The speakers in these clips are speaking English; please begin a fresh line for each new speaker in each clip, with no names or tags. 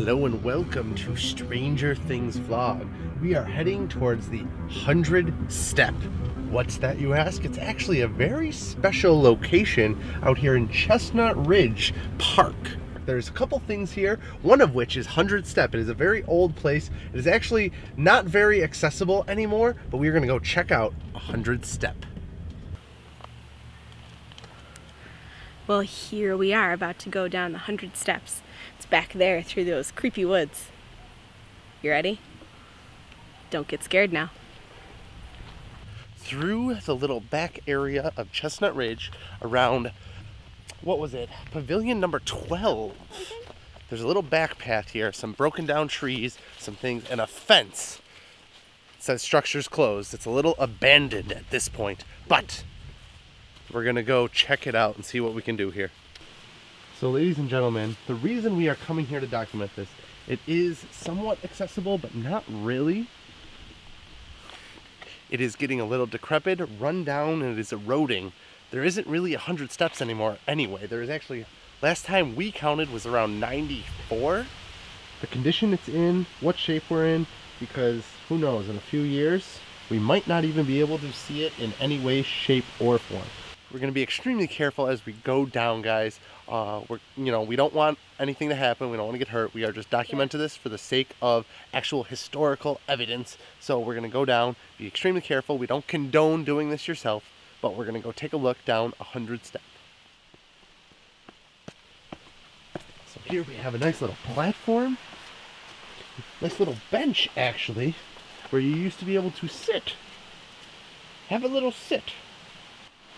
Hello and welcome to Stranger Things vlog. We are heading towards the 100 step. What's that, you ask? It's actually a very special location out here in Chestnut Ridge Park. There's a couple things here, one of which is 100 step. It is a very old place. It is actually not very accessible anymore, but we're gonna go check out 100 step.
Well, here we are about to go down the 100 steps. It's back there through those creepy woods. You ready? Don't get scared now.
Through the little back area of Chestnut Ridge around, what was it? Pavilion number 12. There's a little back path here, some broken down trees, some things, and a fence. It says structure's closed. It's a little abandoned at this point, but we're gonna go check it out and see what we can do here. So ladies and gentlemen, the reason we are coming here to document this, it is somewhat accessible, but not really. It is getting a little decrepit, run down, and it is eroding. There isn't really 100 steps anymore anyway. There is actually, last time we counted was around 94. The condition it's in, what shape we're in, because who knows, in a few years, we might not even be able to see it in any way, shape, or form. We're going to be extremely careful as we go down, guys. We don't want anything to happen. We don't want to get hurt. We are just documenting this for the sake of actual historical evidence. So we're going to go down, be extremely careful. We don't condone doing this yourself, but we're going to go take a look down 100 steps. So here we have a nice little platform. Nice little bench, actually, where you used to be able to sit. Have a little sit.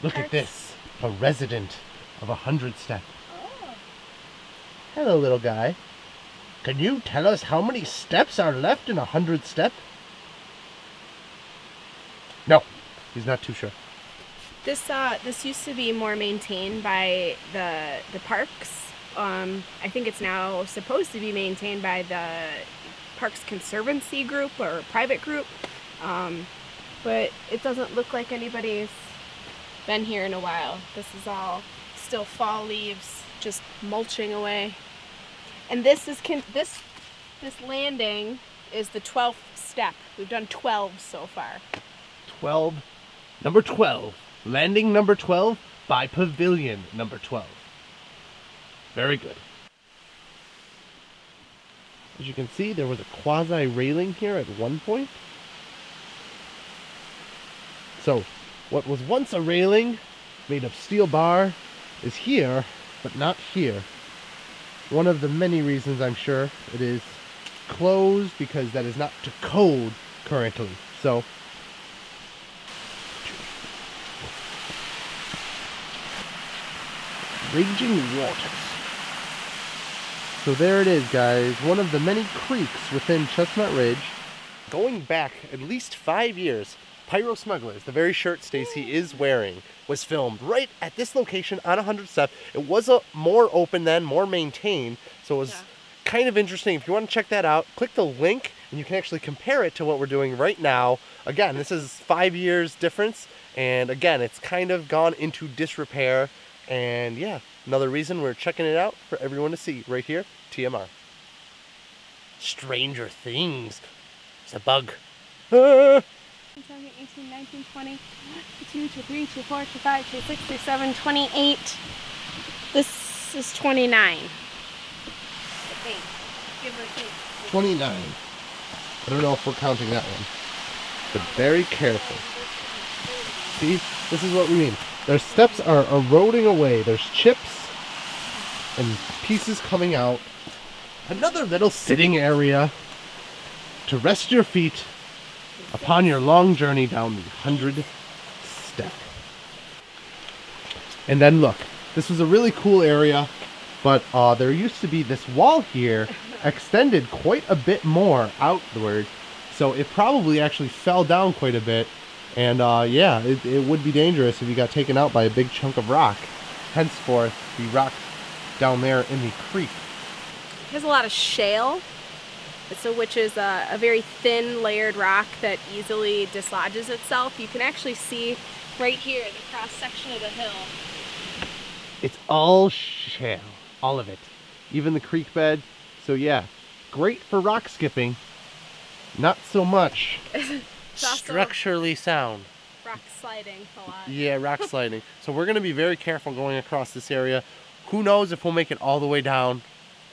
Look at this, a resident of 100 step. Oh. Hello, little guy. Can you tell us how many steps are left in 100 step? No, he's not too sure.
This used to be more maintained by the parks. I think it's now supposed to be maintained by the Parks Conservancy group or private group, but it doesn't look like anybody's been here in a while. This is all still fall leaves just mulching away. And this landing is the 12th step. We've done 12 so far.
12, number 12, landing number 12 by pavilion number 12. Very good. As you can see, there was a quasi railing here at one point. So what was once a railing made of steel bar is here, but not here. One of the many reasons, I'm sure, it is closed, because that is not to code currently. So raging waters. So there it is, guys, one of the many creeks within Chestnut Ridge. Going back at least 5 years, Pyro Smugglers, the very shirt Stacy is wearing, was filmed right at this location on 100 step. It was more open then, more maintained, so it was kind of interesting. If you want to check that out, click the link and you can actually compare it to what we're doing right now. Again, this is 5 years difference, and again, it's kind of gone into disrepair, and yeah, another reason we're checking it out for everyone to see right here, TMR. Stranger Things. It's a bug.
17, 18, 19, 20, 22, 23, 24, 25, 26, 27, 28. This is 29. I think. Give or take.
29. I don't know if we're counting that one. But very careful. See, this is what we mean. Their steps are eroding away. There's chips and pieces coming out. Another little sitting area to rest your feet upon your long journey down the 100 step. And then look, this was a really cool area, but there used to be this wall here extended quite a bit more outward, so it probably actually fell down quite a bit, and yeah, it would be dangerous if you got taken out by a big chunk of rock. Henceforth, the rock down there in the creek.
It has a lot of shale, which is a very thin layered rock that easily dislodges itself. You can actually see right here the cross section of the hill.
It's all shale, all of it, even the creek bed. So yeah, great for rock skipping, not so much
also
structurally sound.
rock sliding a lot.
Yeah, rock sliding. So we're going to be very careful going across this area. Who knows if we'll make it all the way down.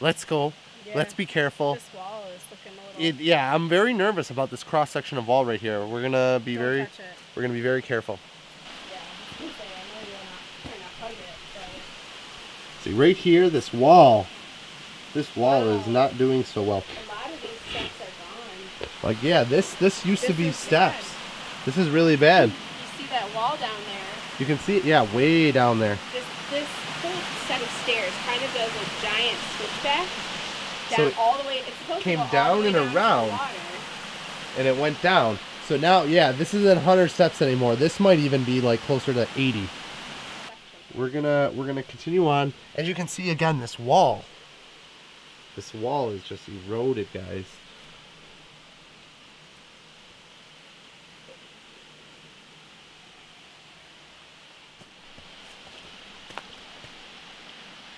Let's go.
Yeah.
Let's be careful.
This wall is looking a little...
Yeah, I'm very nervous about this cross section of wall right here. We're going to be
Don't touch it.
we're going to be very careful.
Yeah, I was gonna say, I know you're not hug it,
See, right here, this wall is
Wow.
not doing so well.
but a lot of these steps are gone.
Like, yeah, this used to
This
be
is
steps.
bad.
This is really bad.
You see that wall down there?
You can see it, yeah, way down there.
This whole set of stairs kind of does a giant switchback
So
down
it
all the way. It's supposed
came
to go all
down
the way
and
down to the
around.
water.
And it went down. So now, yeah, this isn't 100 steps anymore. This might even be like closer to 80. We're gonna continue on. As you can see again, this wall is just eroded, guys.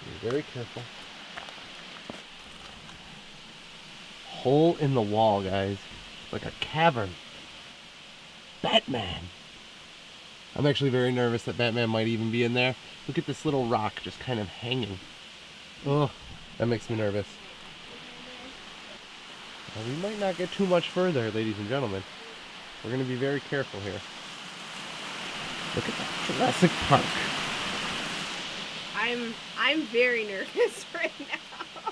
Be very careful. Hole in the wall, guys. Like a cavern. Batman. I'm actually very nervous that Batman might even be in there. Look at this little rock just kind of hanging. Oh, that makes me nervous. Well, we might not get too much further, ladies and gentlemen. We're going to be very careful here. Look at that Jurassic Park.
I'm very nervous right now.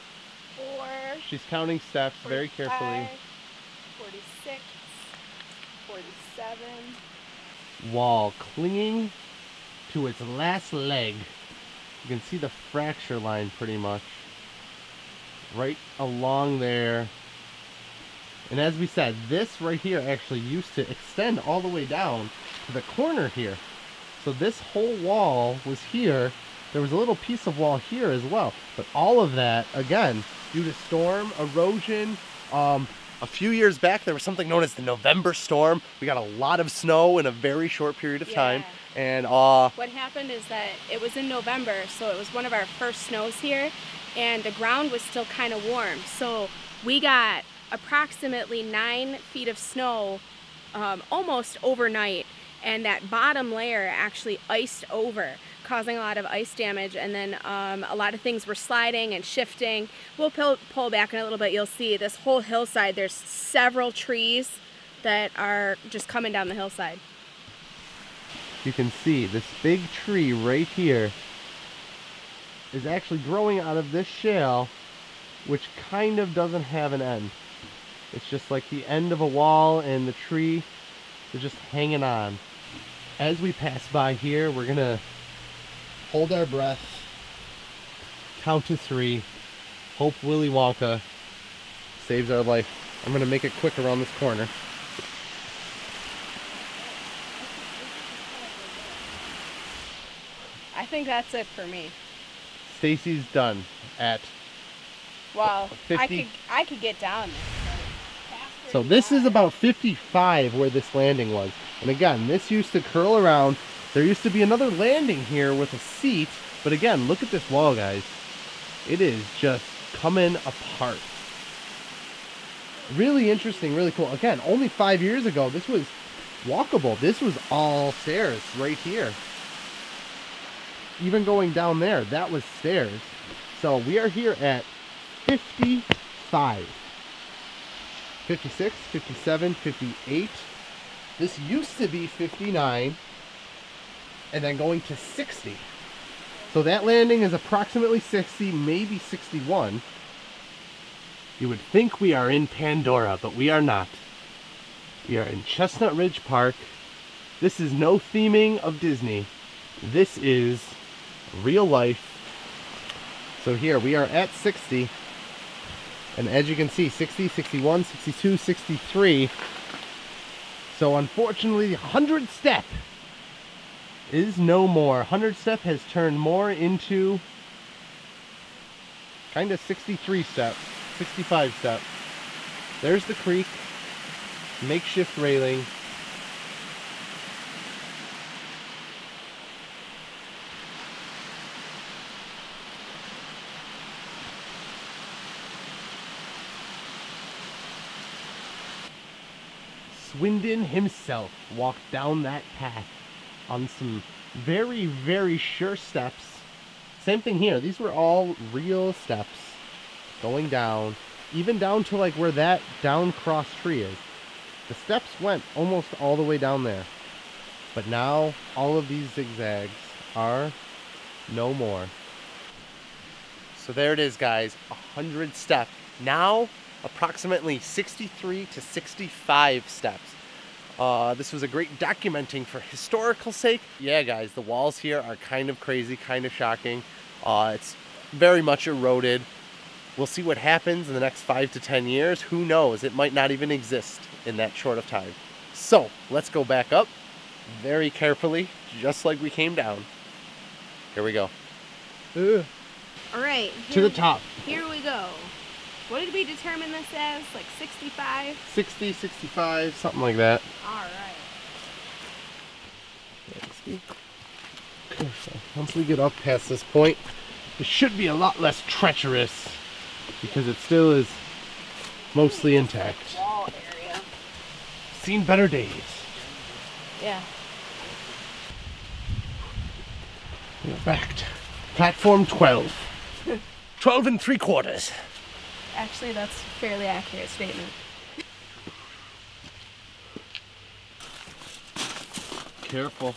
4.
She's counting steps very carefully.
46. 47.
Wall clinging to its last leg. You can see the fracture line pretty much right along there. And as we said, this right here actually used to extend all the way down to the corner here. So this whole wall was here. There was a little piece of wall here as well. But all of that, again, due to storm, erosion, a few years back, there was something known as the November storm. We got a lot of snow in a very short period of time. And
what happened is that it was in November, so it was one of our first snows here, and the ground was still kind of warm. So we got approximately 9 feet of snow almost overnight, and that bottom layer actually iced over, causing a lot of ice damage, and then a lot of things were sliding and shifting. We'll pull back in a little bit. You'll see this whole hillside, there's several trees that are just coming down the hillside.
you can see this big tree right here is actually growing out of this shale, which kind of doesn't have an end. It's just like the end of a wall, and the tree is just hanging on. As we pass by here, we're gonna hold our breath, count to 3, hope Willy Wonka saves our life. I'm gonna make it quick around this corner.
I think that's it for me.
Stacy's done at
Well,
50.
I could get down there.
So this is about 55 where this landing was. And again, this used to curl around. There used to be another landing here with a seat. But again, look at this wall, guys. It is just coming apart. Really interesting, really cool. Again, only 5 years ago, this was walkable. This was all stairs right here. Even going down there, that was stairs. So we are here at 55. 56, 57, 58. This used to be 59. And then going to 60. So that landing is approximately 60, maybe 61. You would think we are in Pandora, but we are not. We are in Chestnut Ridge Park. This is no theming of Disney. This is real life. So here we are at 60. And as you can see, 60, 61, 62, 63. So unfortunately, 100 step is no more. 100 step has turned more into kind of 63 step, 65 step. There's the creek, makeshift railing. Swindon himself walked down that path on some very, very sure steps. Same thing here. These were all real steps going down, even down to like where that down cross tree is. The steps went almost all the way down there. But now all of these zigzags are no more. So there it is, guys, 100 steps. Now approximately 63 to 65 steps. This was a great documenting for historical sake. Yeah, guys, the walls here are kind of crazy, kind of shocking. It's very much eroded. We'll see what happens in the next 5 to 10 years. Who knows? It might not even exist in that short of time. So let's go back up very carefully, just like we came down. Here we go.
All right.
To the top.
Here we go. What did we determine this as? Like 65?
60, 65, something like that.
All right.
Okay, so once we get up past this point, it should be a lot less treacherous because it still is mostly intact.
Wall area.
Seen better days.
Yeah.
We're back to platform 12. 12 and 3/4.
Actually, that's a fairly accurate statement.
Careful.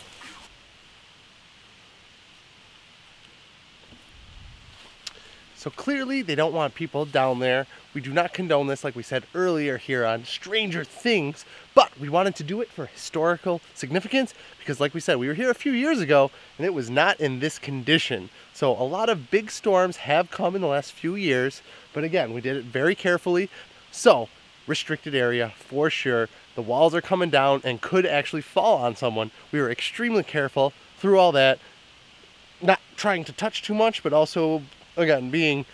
So clearly they don't want people down there. We do not condone this, like we said earlier here on Stranger Things, but we wanted to do it for historical significance because, like we said, we were here a few years ago and it was not in this condition. So a lot of big storms have come in the last few years, but again, we did it very carefully. So restricted area for sure. The walls are coming down and could actually fall on someone. We were extremely careful through all that, not trying to touch too much, but also, again, being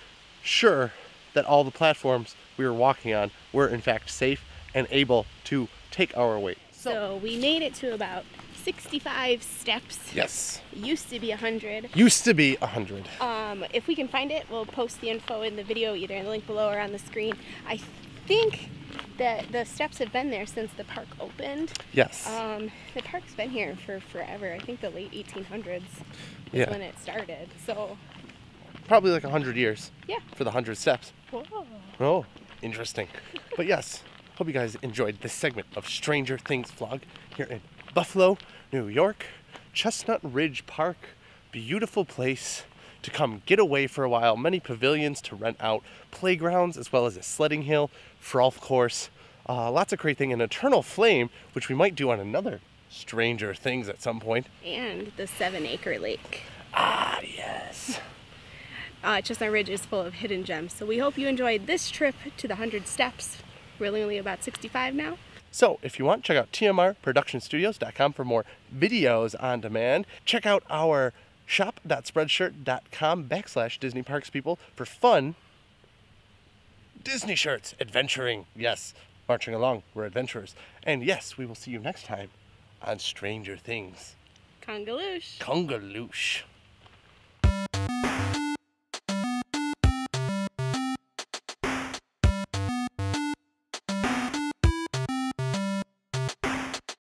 sure that all the platforms we were walking on were in fact safe and able to take our weight.
So we made it to about 65 steps.
Yes.
It used to be 100.
Used to be 100.
If we can find it, we'll post the info in the video, either in the link below or on the screen. I think that the steps have been there since the park opened.
Yes.
The park's been here for forever. I think the late 1800s is when it started. So
probably like 100 years.
Yeah.
For the 100 steps.
Whoa.
Oh, interesting. But yes, hope you guys enjoyed this segment of Stranger Things vlog here in Buffalo, New York, Chestnut Ridge Park. Beautiful place to come get away for a while. Many pavilions to rent out, playgrounds, as well as a sledding hill, frolf course. Lots of great things. An eternal flame, which we might do on another Stranger Things at some point.
And the 7-acre lake.
Ah, yes.
Chestnut Ridge is full of hidden gems. So we hope you enjoyed this trip to the 100 steps. We're only about 65 now.
So if you want, check out tmrproductionstudios.com for more videos on demand. Check out our shop.spreadshirt.com/Disney Parks people for fun Disney shirts. Adventuring. Yes. Marching along. We're adventurers. And yes, we will see you next time on Stranger Things.
Congaloosh.
Congaloosh.